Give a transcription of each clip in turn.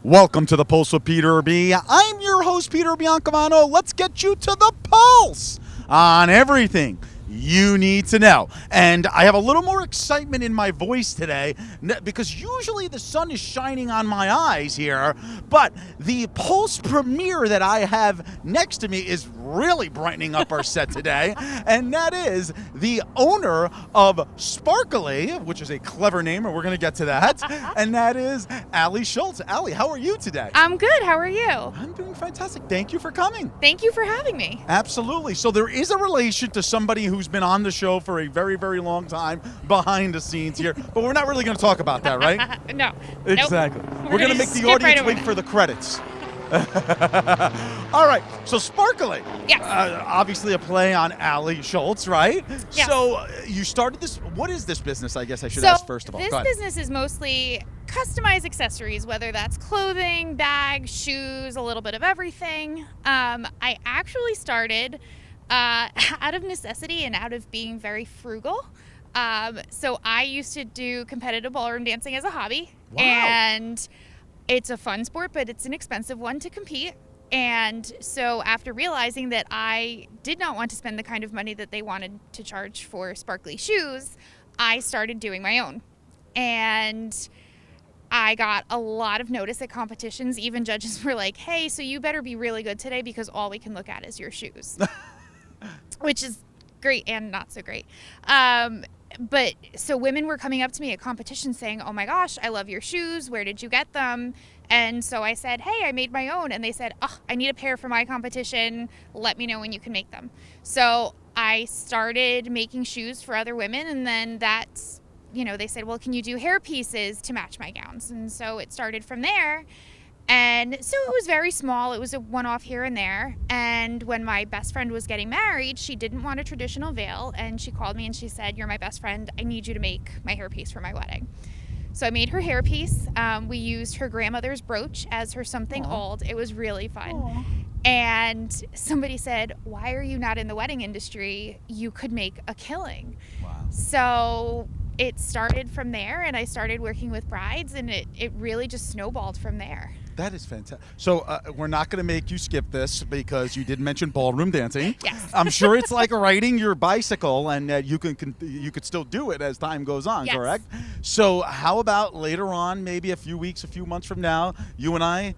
Welcome to the Pulse with Peter B. I'm your host, Peter Biancamano. Let's get you to the pulse on everything you need to know. And I have a little more excitement in my voice today because usually the sun is shining on my eyes here, but the Pulse premiere that I have next to me is really brightening up our set today, and that is the owner of Sparkly, which is a clever name, and we're going to get to that, and that is Allie Schultz. Allie, how are you today? I'm good. How are you? I'm doing fantastic. Thank you for coming. Thank you for having me. Absolutely. So there is a relation to somebody who's been on the show for a very, very long time behind the scenes here, but we're not really going to talk about that, right? No. Exactly. Nope. We're going to make the audience wait for the credits. All right. So Sparkly. Yes. Obviously a play on Allie Schultz, right? Yes. So you started this. What is this business? I guess I should ask first of all. This business is mostly customized accessories, whether that's clothing, bags, shoes, a little bit of everything. I actually started out of necessity and out of being very frugal. So I used to do competitive ballroom dancing as a hobby. Wow. And it's a fun sport, but it's an expensive one to compete. And so after realizing that I did not want to spend the kind of money that they wanted to charge for sparkly shoes, I started doing my own. And I got a lot of notice at competitions. Even judges were like, hey, so you better be really good today because all we can look at is your shoes. Which is great and not so great. But so women were coming up to me at competitions saying, oh my gosh, I love your shoes. Where did you get them? And so I said, hey, I made my own. And they said, oh, I need a pair for my competition. Let me know when you can make them. So I started making shoes for other women. And then that's, they said, well, can you do hair pieces to match my gowns? And so it started from there. And so it was very small. It was a one-off here and there. And when my best friend was getting married, she didn't want a traditional veil. And she called me and she said, you're my best friend. I need you to make my hairpiece for my wedding. So I made her hairpiece. We used her grandmother's brooch as her something Aww. old. It was really fun. Aww. And somebody said, why are you not in the wedding industry? You could make a killing. Wow. So it started from there, and I started working with brides, and it really just snowballed from there. That is fantastic. So we're not going to make you skip this because you did mention ballroom dancing. Yes. I'm sure it's like riding your bicycle, and you could still do it as time goes on, Yes. correct? So how about later on, maybe a few weeks, a few months from now, you and I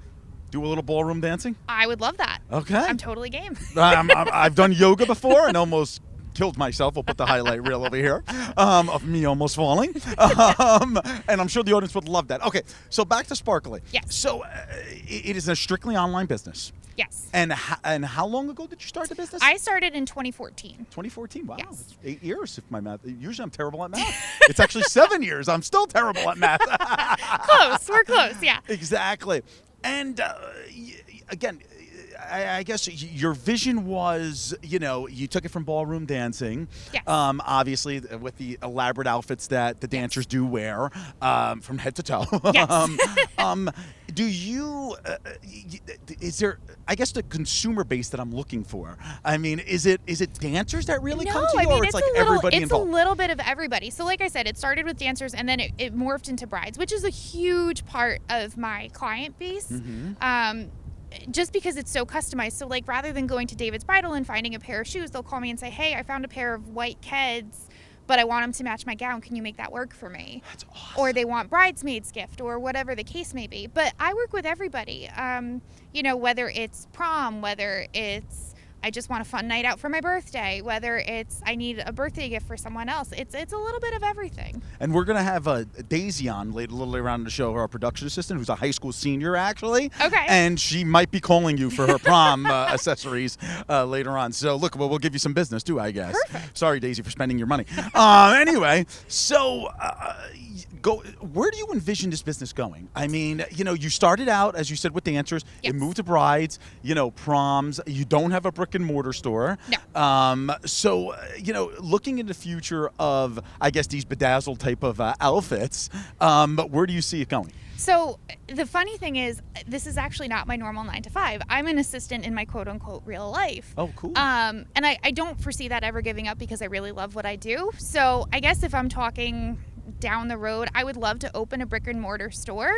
do a little ballroom dancing? I would love that. Okay. I'm totally game. I've done yoga before and almost killed myself. We'll put the highlight reel over here of me almost falling. And I'm sure the audience would love that. Okay, so back to Sparkly. Yes. So it is a strictly online business. Yes. And how long ago did you start the business? I started in 2014. 2014. Wow. Yes. It's 8 years if my math. Usually I'm terrible at math. It's actually 7 years. I'm still terrible at math. Close. We're close. Yeah. Exactly. And again, I guess your vision was, you took it from ballroom dancing, Yes. Obviously with the elaborate outfits that the dancers do wear from head to toe. Yes. Do you, is there, I guess the consumer base that I'm looking for, I mean, is it dancers that really come to you, or it's like everybody involved? It's a little bit of everybody. So like I said, it started with dancers, and then it morphed into brides, which is a huge part of my client base. Mm-hmm. Just because it's so customized. So like rather than going to David's Bridal and finding a pair of shoes, they'll call me and say, hey, I found a pair of white Keds, but I want them to match my gown. Can you make that work for me? That's awesome. Or they want bridesmaid's gift or whatever the case may be. But I work with everybody, whether it's prom, whether it's I just want a fun night out for my birthday, whether it's I need a birthday gift for someone else. It's a little bit of everything. And we're going to have Daisy on a little later on in the show, our production assistant, who's a high school senior, actually. Okay. And she might be calling you for her prom accessories later on. So, look, we'll give you some business, too, I guess. Perfect. Sorry, Daisy, for spending your money. Anyway, so where do you envision this business going? I mean, you started out, as you said, with dancers. Yes. It moved to brides, proms. You don't have a brick and mortar store. No. So, looking in the future of, I guess, these bedazzled type of outfits, where do you see it going? So the funny thing is, this is actually not my normal 9 to 5. I'm an assistant in my quote unquote real life. Oh, cool. And I don't foresee that ever giving up because I really love what I do. So I guess if I'm talking down the road, I would love to open a brick and mortar store.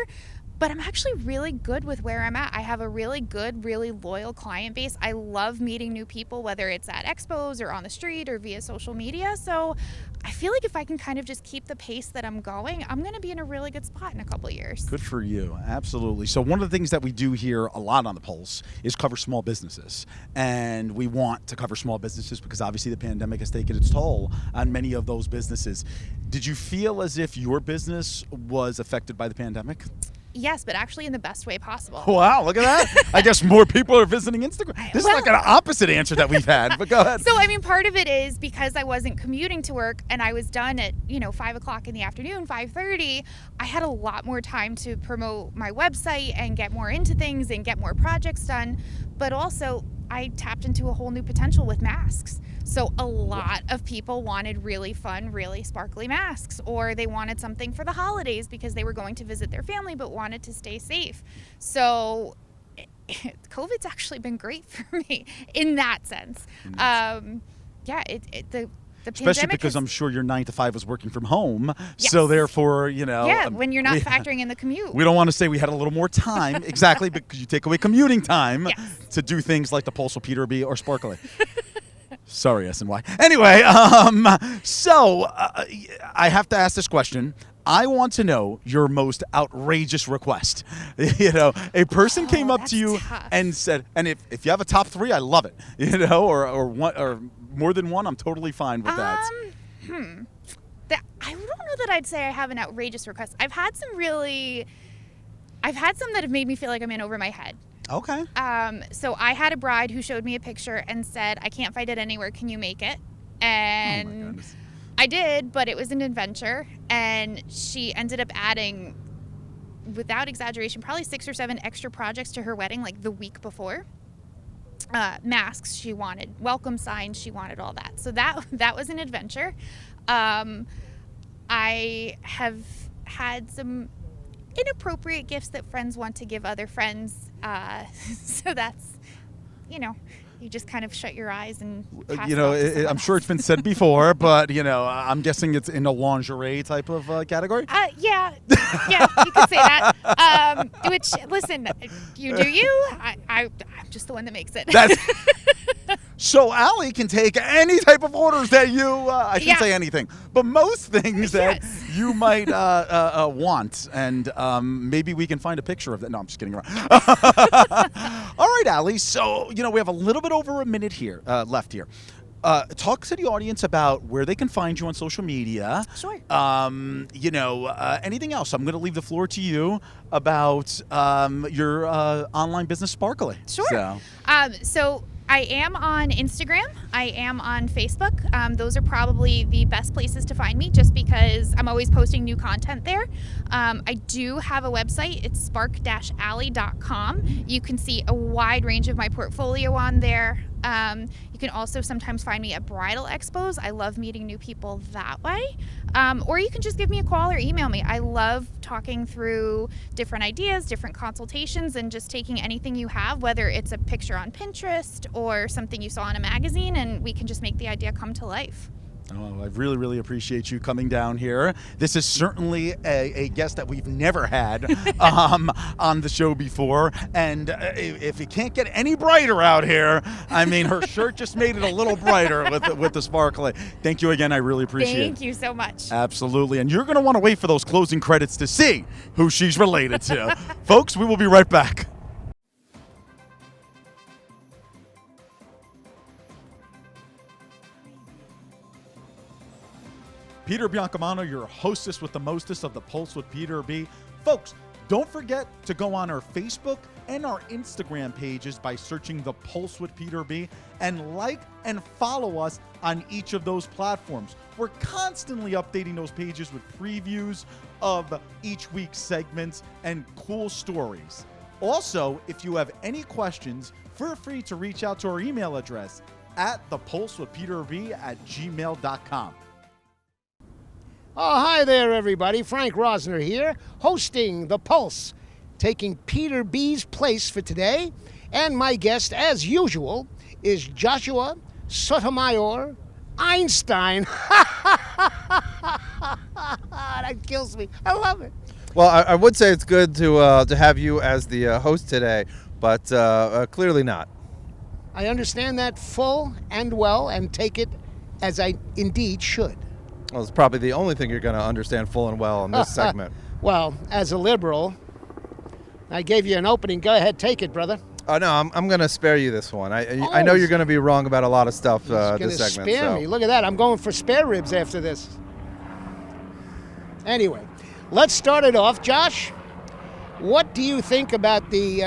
but I'm actually really good with where I'm at. I have a really good, really loyal client base. I love meeting new people, whether it's at expos or on the street or via social media. So I feel like if I can kind of just keep the pace that I'm going, I'm going to be in a really good spot in a couple of years. Good for you. Absolutely. So one of the things that we do here a lot on the Pulse is cover small businesses. And we want to cover small businesses because obviously the pandemic has taken its toll on many of those businesses. Did you feel as if your business was affected by the pandemic? Yes, but actually in the best way possible. Wow, look at that. I guess more people are visiting Instagram. This is like an opposite answer that we've had, but go ahead. So, I mean, part of it is because I wasn't commuting to work and I was done at, 5 o'clock in the afternoon, 5:30, I had a lot more time to promote my website and get more into things and get more projects done. But also, I tapped into a whole new potential with masks. So a lot of people wanted really fun, really sparkly masks, or they wanted something for the holidays because they were going to visit their family but wanted to stay safe. So COVID's actually been great for me in that sense. The especially because I'm sure your 9 to 5 was working from home. Yes. So therefore, when you're not factoring in the commute. We don't want to say we had a little more time, exactly, because you take away commuting time to do things like the Pulse with Peter B or Sparkly. Sorry, SNY. Anyway, so I have to ask this question. I want to know your most outrageous request. A person came up to you and said, and if you have a top 3, I love it. Or one or more than one, I'm totally fine with that. I don't know that I'd say I have an outrageous request. I've had some that have made me feel like I'm in over my head. Okay. So I had a bride who showed me a picture and said, "I can't find it anywhere. Can you make it?" And oh my goodness. I did, but it was an adventure, and she ended up adding, without exaggeration, probably 6 or 7 extra projects to her wedding, like the week before. Masks she wanted, welcome signs she wanted, all that. So that was an adventure. I have had some inappropriate gifts that friends want to give other friends. So that's, you just kind of shut your eyes and pass it off to someone I'm sure it's been said before, but I'm guessing it's in a lingerie type of category. Yeah, you could say that. Which, listen, you do you. I'm just the one that makes it. So Allie can take any type of orders that you, I shouldn't say anything, but most things that you might want. And maybe we can find a picture of that. No, I'm just kidding around. All right, Allie. So, we have a little bit over a minute here left here. Talk to the audience about where they can find you on social media. Sure. Anything else? I'm going to leave the floor to you about your online business, Sparkly. Sure. So I am on Instagram. I am on Facebook. Those are probably the best places to find me just because I'm always posting new content there. I do have a website. It's spark-alley.com. You can see a wide range of my portfolio on there. You can also sometimes find me at bridal expos. I love meeting new people that way. Or you can just give me a call or email me. I love talking through different ideas, different consultations, and just taking anything you have, whether it's a picture on Pinterest or something you saw in a magazine, and we can just make the idea come to life. Oh, I really, really appreciate you coming down here. This is certainly a guest that we've never had on the show before. And if you can't get any brighter out here, I mean, her shirt just made it a little brighter with the sparkly. Thank you again. I really appreciate it. Thank you so much. Absolutely. And you're going to want to wait for those closing credits to see who she's related to. Folks, we will be right back. Peter Biancamano, your hostess with the mostest of the Pulse with Peter B. Folks, don't forget to go on our Facebook and our Instagram pages by searching the Pulse with Peter B. and like and follow us on each of those platforms. We're constantly updating those pages with previews of each week's segments and cool stories. Also, if you have any questions, feel free to reach out to our email address at thepulsewithpeterb@gmail.com. Oh, hi there, everybody. Frank Rosner here, hosting The Pulse, taking Peter B's place for today. And my guest, as usual, is Joshua Sotomayor Einstein. That kills me. I love it. Well, I would say it's good to have you as the host today, but clearly not. I understand that full and well and take it as I indeed should. Well, it's probably the only thing you're going to understand full and well in this segment. Well, as a liberal, I gave you an opening. Go ahead, take it, brother. Oh, no, I'm going to spare you this one. I know you're going to be wrong about a lot of stuff this segment. Spare me. Look at that. I'm going for spare ribs after this. Anyway, let's start it off. Josh, what do you think about the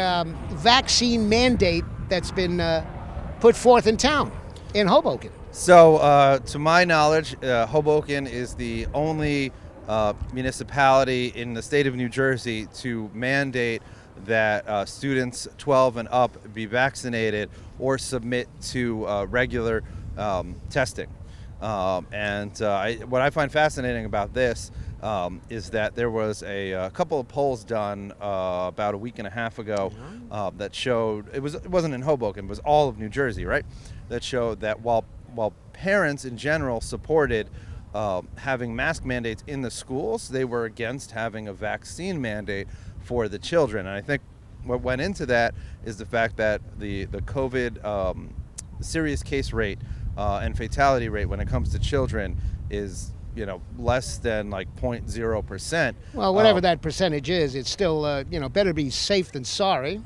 vaccine mandate that's been put forth in town, in Hoboken? So, to my knowledge, Hoboken is the only municipality in the state of New Jersey to mandate that students 12 and up be vaccinated or submit to regular testing. What I find fascinating about this is that there was a couple of polls done about a week and a half ago that showed it wasn't in Hoboken, it was all of New Jersey, right? That showed that while parents in general supported having mask mandates in the schools, they were against having a vaccine mandate for the children. And I think what went into that is the fact that the COVID serious case rate and fatality rate when it comes to children is less than like 0.0%. Well, whatever that percentage is, it's still better be safe than sorry.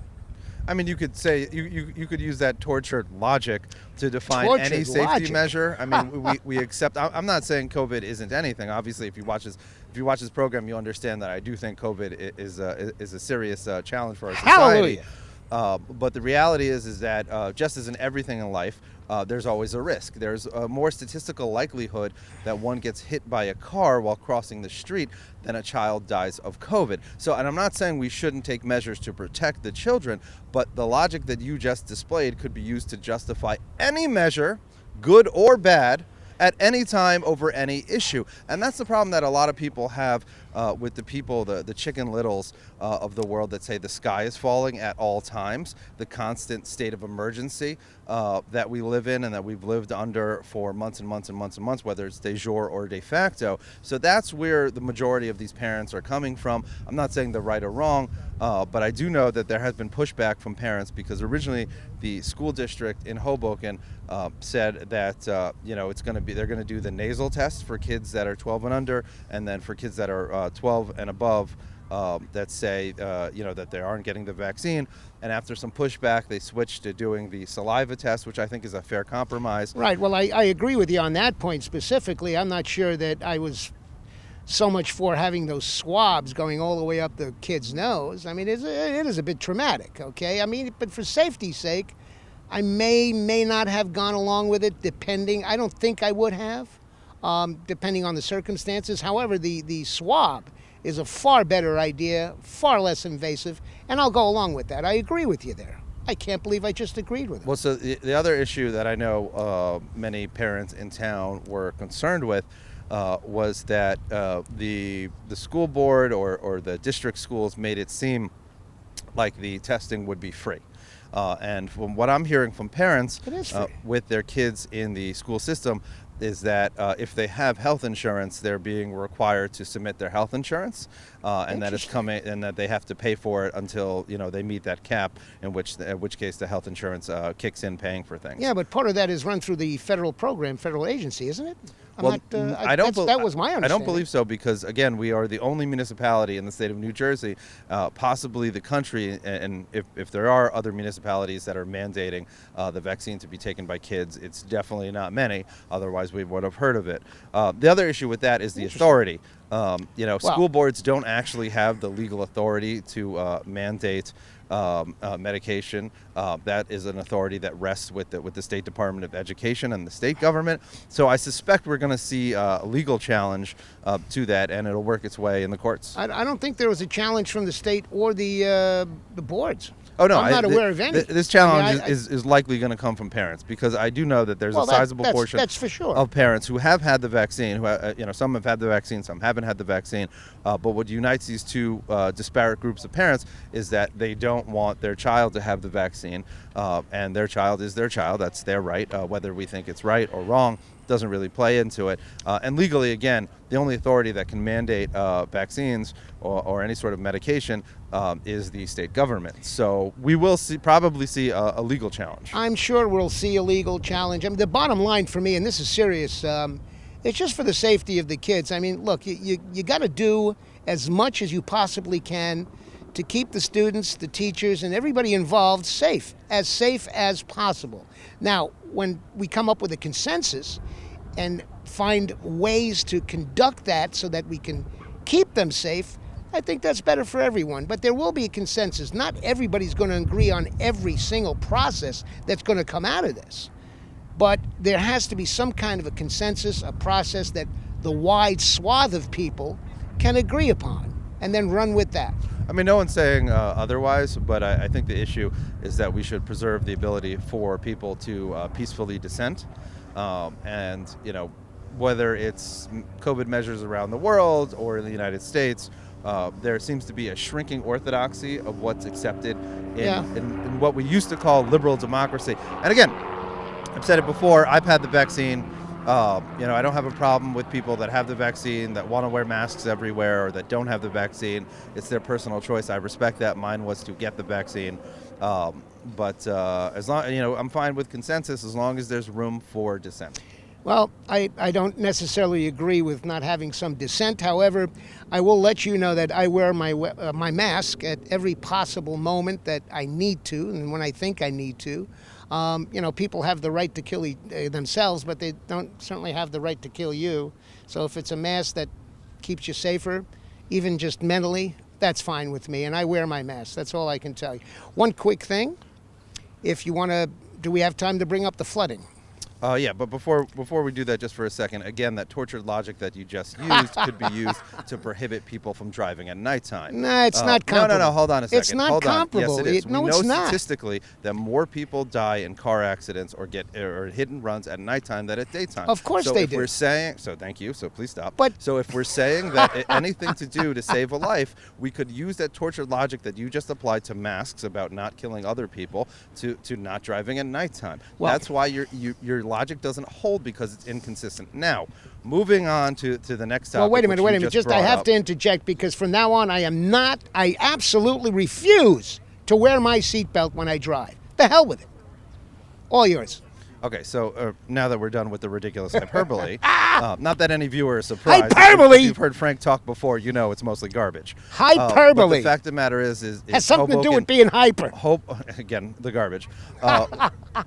I mean, you could say you could use that tortured logic to define any safety measure. I mean, we accept. I'm not saying COVID isn't anything. Obviously, if you watch this program, you understand that I do think COVID is a serious challenge for our society. Hallelujah. But the reality is that just as in everything in life, there's always a risk. There's a more statistical likelihood that one gets hit by a car while crossing the street than a child dies of COVID. So, and I'm not saying we shouldn't take measures to protect the children, but the logic that you just displayed could be used to justify any measure, good or bad, at any time over any issue. And that's the problem that a lot of people have with the people, the Chicken Littles of the world that say the sky is falling at all times, the constant state of emergency that we live in and that we've lived under for months and months and months and months, whether it's de jure or de facto. So that's where the majority of these parents are coming from. I'm not saying they're right or wrong, but I do know that there has been pushback from parents because originally the school district in Hoboken said that they're going to do the nasal test for kids that are 12 and under, and then for kids that are 12 and above that say that they aren't getting the vaccine. And after some pushback, they switched to doing the saliva test, which I think is a fair compromise. Right. Well, I agree with you on that point specifically. I'm not sure that I was so much for having those swabs going all the way up the kid's nose. I mean, it is a bit traumatic, okay? I mean, but for safety's sake, I may not have gone along with it, depending. I don't think I would have, depending on the circumstances. However, the swab is a far better idea, far less invasive, and I'll go along with that. I agree with you there. I can't believe I just agreed with it. Well, so the other issue that I know many parents in town were concerned with was that the school board or the district schools made it seem like the testing would be free. And from what I'm hearing from parents with their kids in the school system is that if they have health insurance, they're being required to submit their health insurance, and that it's coming, and that they have to pay for it until they meet that cap. In which case the health insurance kicks in, paying for things. Yeah, but part of that is run through the federal program, federal agency, isn't it? That was my understanding. I don't believe so because, again, we are the only municipality in the state of New Jersey, possibly the country, and if there are other municipalities that are mandating the vaccine to be taken by kids, it's definitely not many. Otherwise, we would have heard of it. The other issue with that is the authority. School boards don't actually have the legal authority to mandate medication. That is an authority that rests with the State Department of Education and the state government. So I suspect we're going to see a legal challenge to that, and it'll work its way in the courts. I don't think there was a challenge from the state or the boards. Oh, no, I'm not aware of any. This challenge is likely going to come from parents because I do know that there's a sizable portion for sure. of parents who have had the vaccine. Some have had the vaccine, some haven't had the vaccine. But what unites these two disparate groups of parents is that they don't don't want their child to have the vaccine, and their child is their child. That's their right. Whether we think it's right or wrong doesn't really play into it. And legally, again, the only authority that can mandate vaccines or any sort of medication is the state government. So we will probably see a legal challenge. I'm sure we'll see a legal challenge. I mean, the bottom line for me, and this is serious, it's just for the safety of the kids. I mean, look, you got to do as much as you possibly can to keep the students, the teachers, and everybody involved safe as possible. Now, when we come up with a consensus and find ways to conduct that so that we can keep them safe, I think that's better for everyone. But there will be a consensus. Not everybody's going to agree on every single process that's going to come out of this. But there has to be some kind of a consensus, a process that the wide swath of people can agree upon, and then run with that. I mean, no one's saying otherwise, but I think the issue is that we should preserve the ability for people to peacefully dissent. And, whether it's COVID measures around the world or in the United States, there seems to be a shrinking orthodoxy of what's accepted in what we used to call liberal democracy. And again, I've said it before, I've had the vaccine. I don't have a problem with people that have the vaccine, that want to wear masks everywhere, or that don't have the vaccine. It's their personal choice. I respect that. Mine was to get the vaccine. But as long, I'm fine with consensus as long as there's room for dissent. Well, I don't necessarily agree with not having some dissent. However, I will let you know that I wear my mask at every possible moment that I need to, and when I think I need to. People have the right to kill themselves, but they don't certainly have the right to kill you. So if it's a mask that keeps you safer, even just mentally, that's fine with me. And I wear my mask. That's all I can tell you. One quick thing, if you want to, do we have time to bring up the flooding? Yeah, but before we do that, just for a second, again, that tortured logic that you just used could be used to prohibit people from driving at nighttime. No, it's not comparable. No, hold on a second. It's not hold comparable. On. Yes, it is. No, we it's know not. Statistically that more people die in car accidents or hit and runs at nighttime than at daytime. Of course they do. We're saying, so thank you, so please stop. But so if we're saying that anything to do to save a life, we could use that tortured logic that you just applied to masks about not killing other people to not driving at nighttime. Well, that's why your logic doesn't hold, because it's inconsistent. Now, moving on to the next topic. Well, wait a minute. Just I have to interject, because from now on I absolutely refuse to wear my seatbelt when I drive. The hell with it. All yours. Okay, so now that we're done with the ridiculous hyperbole, not that any viewer is surprised. Hyperbole! If you've heard Frank talk before, you know it's mostly garbage. Hyperbole! But the fact of the matter is has something Hoboken, to do with being hyper. Again, the garbage.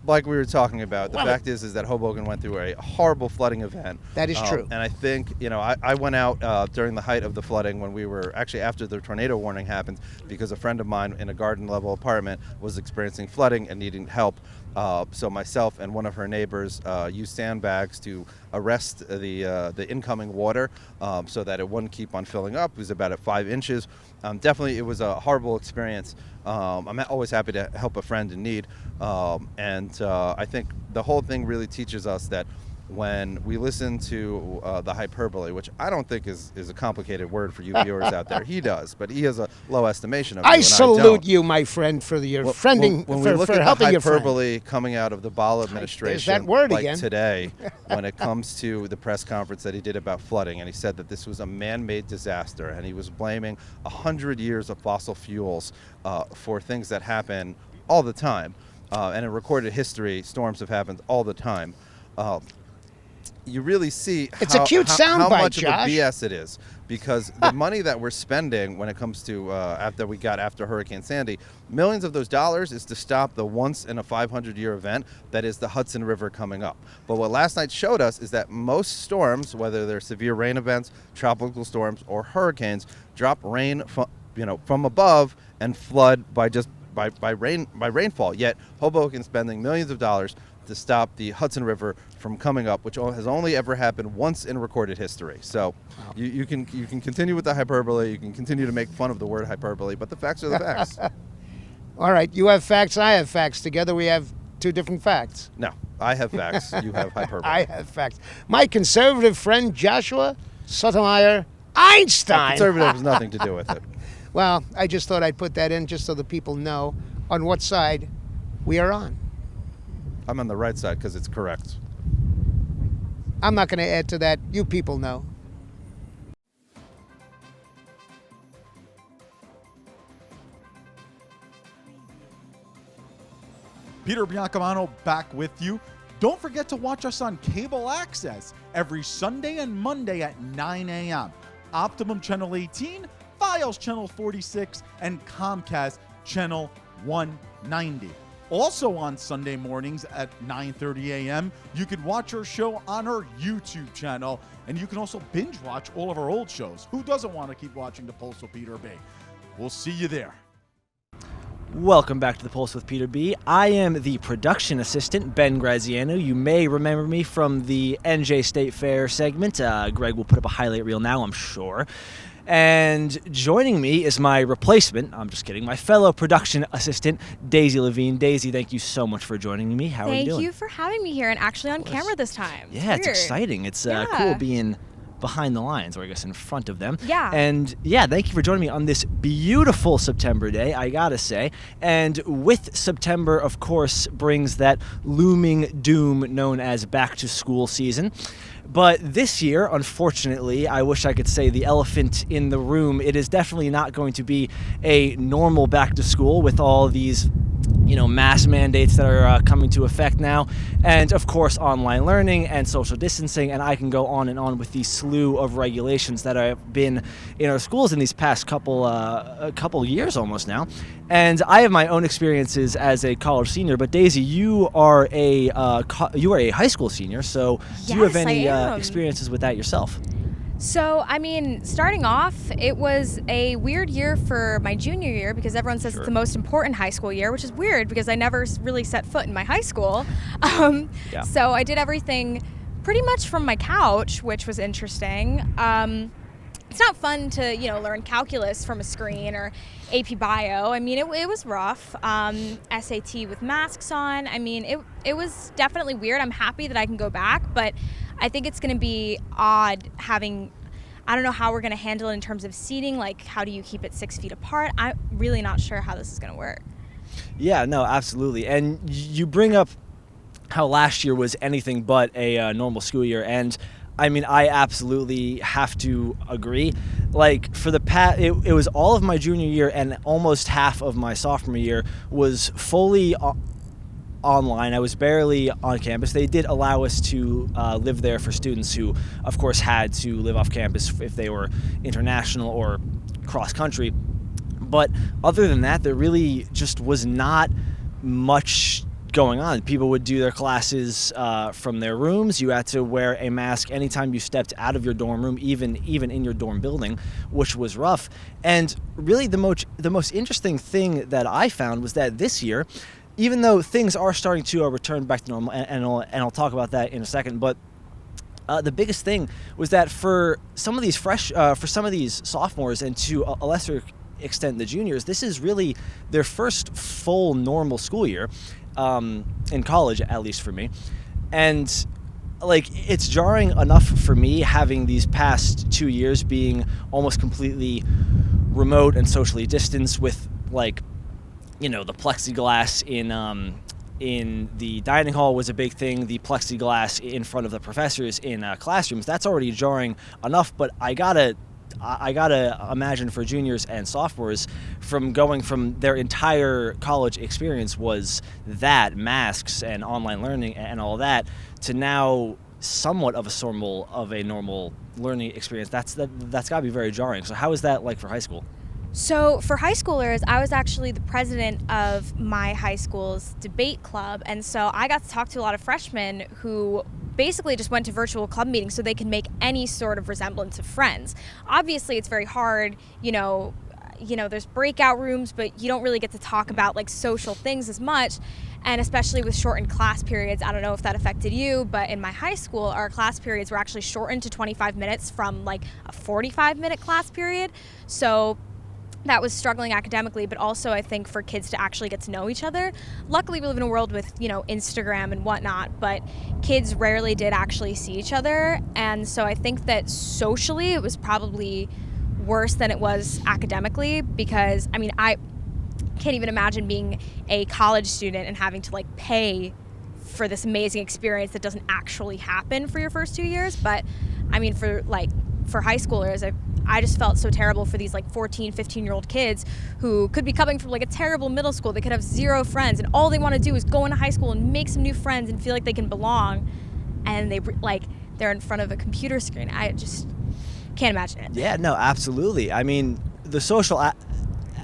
Like we were talking about, the fact is that Hoboken went through a horrible flooding event. That is true. And I think, I went out during the height of the flooding when we were actually after the tornado warning happened, because a friend of mine in a garden-level apartment was experiencing flooding and needing help. So myself and one of her neighbors used sandbags to arrest the incoming water so that it wouldn't keep on filling up. It was about at 5 inches. Definitely, it was a horrible experience. I'm always happy to help a friend in need. And I think the whole thing really teaches us that when we listen to the hyperbole, which I don't think is a complicated word for you viewers out there. He does, but he has a low estimation of you. I salute you, my friend, for your friending, when we look for at helping the your friend. hyperbole coming out of the Ball administration, There's that word like again. today, when it comes to the press conference that he did about flooding, and he said that this was a man-made disaster, and he was blaming 100 years of fossil fuels for things that happen all the time. And in recorded history, storms have happened all the time. You really see it's a cute soundbite, how much Josh. of a BS it is, because the money that we're spending when it comes to after Hurricane Sandy, millions of those dollars is to stop the once in a 500-year event that is the Hudson River coming up. But what last night showed us is that most storms, whether they're severe rain events, tropical storms, or hurricanes, drop rain from above and flood by rainfall. Yet Hoboken spending millions of dollars to stop the Hudson River from coming up, which has only ever happened once in recorded history. So you can continue with the hyperbole, you can continue to make fun of the word hyperbole, but the facts are the facts. All right, you have facts, I have facts. Together we have two different facts. No, I have facts, you have hyperbole. I have facts. My conservative friend Joshua Sotomayor Einstein. Conservative has nothing to do with it. Well, I just thought I'd put that in just so the people know on what side we are on. I'm on the right side because it's correct. I'm not going to add to that. You people know. Peter Biancamano back with you. Don't forget to watch us on cable access every Sunday and Monday at 9 a.m. Optimum Channel 18, Fios Channel 46, and Comcast Channel 190. Also on Sunday mornings at 9:30 a.m., you can watch our show on our YouTube channel, and you can also binge watch all of our old shows. Who doesn't want to keep watching The Pulse with Peter B? We'll see you there. Welcome back to The Pulse with Peter B. I am the production assistant, Ben Graziano. You may remember me from the NJ State Fair segment. Greg will put up a highlight reel now, I'm sure. And joining me is my replacement, I'm just kidding, my fellow production assistant, Daisy Levine. Daisy, thank you so much for joining me. How are you doing? Thank you for having me here and actually on camera this time. Yeah, it's weird. exciting. It's Yeah. cool being behind the lines, or I guess in front of them. Yeah. And yeah, thank you for joining me on this beautiful September day, I gotta say. And with September, of course, brings that looming doom known as back to school season. But this year, unfortunately, I wish I could say the elephant in the room, it is definitely not going to be a normal back to school with all these mass mandates that are coming to effect now, and of course online learning and social distancing, and I can go on and on with the slew of regulations that have been in our schools in these past couple years almost now. And I have my own experiences as a college senior, but Daisy, you are a high school senior, so do you have Yes, any I am. experiences with that yourself? So, starting off, it was a weird year for my junior year because everyone says Sure. it's the most important high school year, which is weird because I never really set foot in my high school. Yeah. So I did everything pretty much from my couch, which was interesting. It's not fun to, learn calculus from a screen or AP Bio. It was rough. SAT with masks on. It was definitely weird. I'm happy that I can go back, but I think it's going to be odd having, I don't know how we're going to handle it in terms of seating. Like, how do you keep it 6 feet apart? I'm really not sure how this is going to work. Yeah, no, absolutely. And you bring up how last year was anything but a normal school year, and I absolutely have to agree. Like, for the it was all of my junior year and almost half of my sophomore year was fully online. I was barely on campus. They did allow us to live there for students who, of course, had to live off campus if they were international or cross-country. But other than that, there really just was not much going on. People would do their classes from their rooms. You had to wear a mask anytime you stepped out of your dorm room, even in your dorm building, which was rough. And really the most interesting thing that I found was that this year, even though things are starting to return back to normal, and I'll talk about that in a second, but the biggest thing was that for some of these sophomores, and to a lesser extent the juniors, this is really their first full normal school year in college, at least for me. And it's jarring enough for me having these past 2 years being almost completely remote and socially distanced with the plexiglass in the dining hall was a big thing. The plexiglass in front of the professors in classrooms, that's already jarring enough, but I gotta imagine for juniors and sophomores, from going from their entire college experience was that masks and online learning and all that, to now somewhat of a normal learning experience. That's gotta be very jarring. So how is that like for high school? So for high schoolers, I was actually the president of my high school's debate club, and so I got to talk to a lot of freshmen who basically just went to virtual club meetings so they can make any sort of resemblance of friends. Obviously, it's very hard, there's breakout rooms, but you don't really get to talk about social things as much. And especially with shortened class periods, I don't know if that affected you, but in my high school, our class periods were actually shortened to 25 minutes from a 45-minute class period. So that was struggling academically, but also I think for kids to actually get to know each other. Luckily, we live in a world with, Instagram and whatnot, but kids rarely did actually see each other. And so I think that socially it was probably worse than it was academically, because I mean, I can't even imagine being a college student and having to like pay for this amazing experience that doesn't actually happen for your first 2 years. But I mean, for high schoolers, I just felt so terrible for these like 14, 15-year-old kids who could be coming from like a terrible middle school. They could have zero friends, and all they want to do is go into high school and make some new friends and feel like they can belong. And they're in front of a computer screen. I just can't imagine it. Yeah, no, absolutely. I mean, the social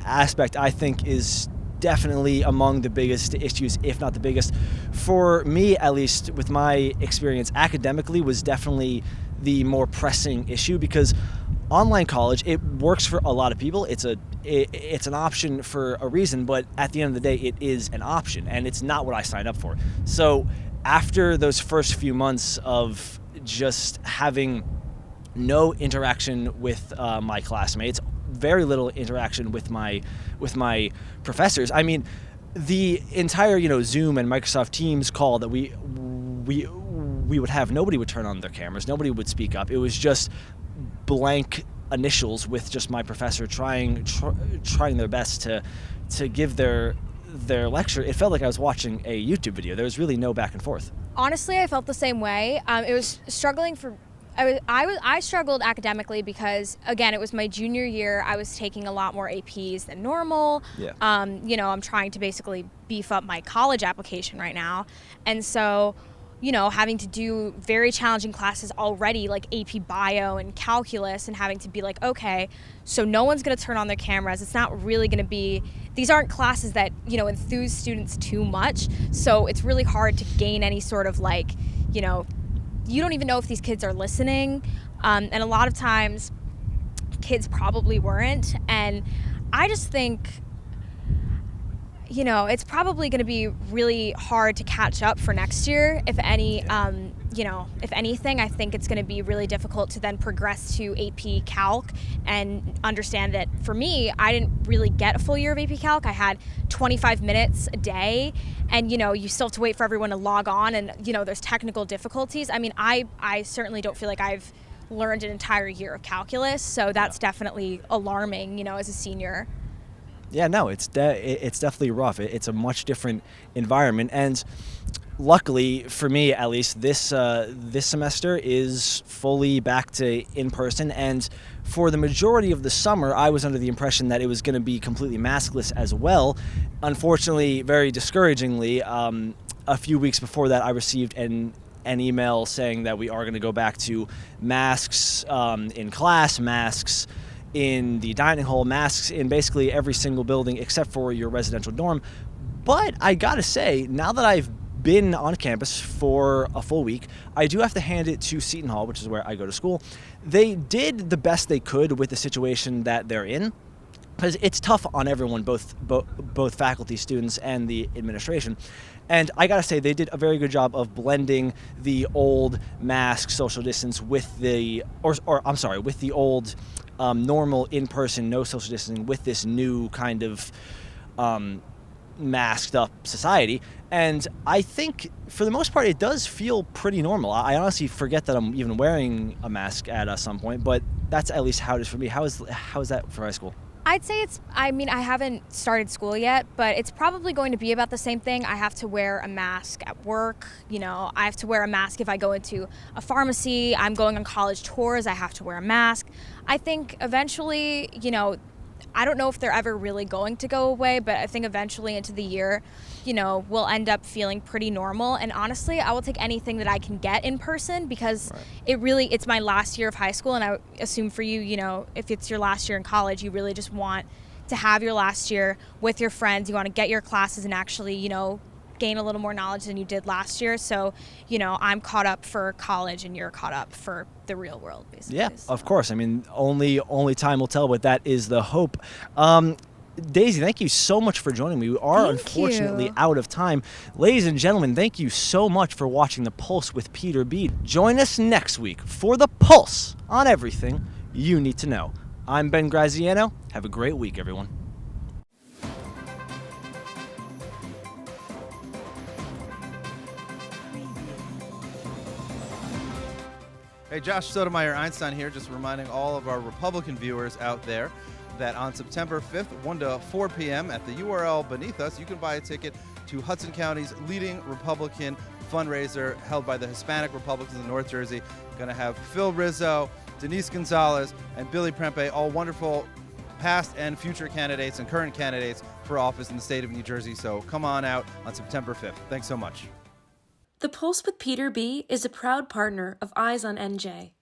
aspect, I think, is definitely among the biggest issues, if not the biggest. For me, at least, with my experience academically, was definitely the more pressing issue, because online college, it works for a lot of people. It's an option for a reason, but at the end of the day, it is an option, and it's not what I signed up for. So after those first few months of just having no interaction with my classmates, very little interaction with my professors. I mean, the entire Zoom and Microsoft Teams call that we would have, nobody would turn on their cameras, nobody would speak up. It was just blank initials with just my professor trying their best to give their lecture. It felt like I was watching a YouTube video. There was really no back and forth. Honestly, I felt the same way. It was struggling for. I struggled academically because, again, it was my junior year. I was taking a lot more APs than normal. Yeah. I'm trying to basically beef up my college application right now. And so, having to do very challenging classes already, like AP Bio and Calculus, and having to be like, okay, so no one's going to turn on their cameras. It's not really going to be, these aren't classes that, enthuse students too much. So it's really hard to gain any sort of you don't even know if these kids are listening. And a lot of times kids probably weren't. And I just think, it's probably going to be really hard to catch up for next year. If anything, I think it's going to be really difficult to then progress to AP Calc and understand that for me, I didn't really get a full year of AP Calc. I had 25 minutes a day, and you still have to wait for everyone to log on, and there's technical difficulties. I mean, I certainly don't feel like I've learned an entire year of calculus, so that's definitely alarming, as a senior. Yeah, no, it's definitely rough. It's a much different environment, and luckily for me, at least, this semester is fully back to in person. And for the majority of the summer, I was under the impression that it was going to be completely maskless as well. Unfortunately, very discouragingly, a few weeks before that, I received an email saying that we are going to go back to masks in class, masks in the dining hall, masks in basically every single building except for your residential dorm. But I gotta say, now that I've been on campus for a full week, I do have to hand it to Seton Hall, which is where I go to school. They did the best they could with the situation that they're in, because it's tough on everyone, both faculty, students, and the administration. And I gotta say, they did a very good job of blending the old mask social distance with the old normal in-person, no social distancing, with this new kind of masked up society. And I think for the most part it does feel pretty normal. I honestly forget that I'm even wearing a mask at some point, but that's at least how it is for me. How is that for high school? I'd say I haven't started school yet, but it's probably going to be about the same thing. I have to wear a mask at work. I have to wear a mask if I go into a pharmacy. I'm going on college tours. I have to wear a mask. I think eventually, I don't know if they're ever really going to go away, but I think eventually into the year, we'll end up feeling pretty normal. And honestly, I will take anything that I can get in person, because it's my last year of high school. And I assume for you, if it's your last year in college, you really just want to have your last year with your friends. You want to get your classes and actually, gain a little more knowledge than you did last year. So, I'm caught up for college and you're caught up for the real world, basically. Yeah, so. Of course. I mean, only time will tell, but that is the hope. Daisy, thank you so much for joining me. We are unfortunately out of time. Ladies and gentlemen, thank you so much for watching The Pulse with Peter B. Join us next week for The Pulse on everything you need to know. I'm Ben Graziano. Have a great week, everyone. Hey, Josh Sotomayor Einstein here, just reminding all of our Republican viewers out there that on September 5th, 1 to 4 p.m. at the URL beneath us, you can buy a ticket to Hudson County's leading Republican fundraiser held by the Hispanic Republicans in North Jersey. Going to have Phil Rizzo, Denise Gonzalez, and Billy Prempe, all wonderful past and future candidates and current candidates for office in the state of New Jersey. So come on out on September 5th. Thanks so much. The Pulse with Peter B. is a proud partner of Eyes on NJ.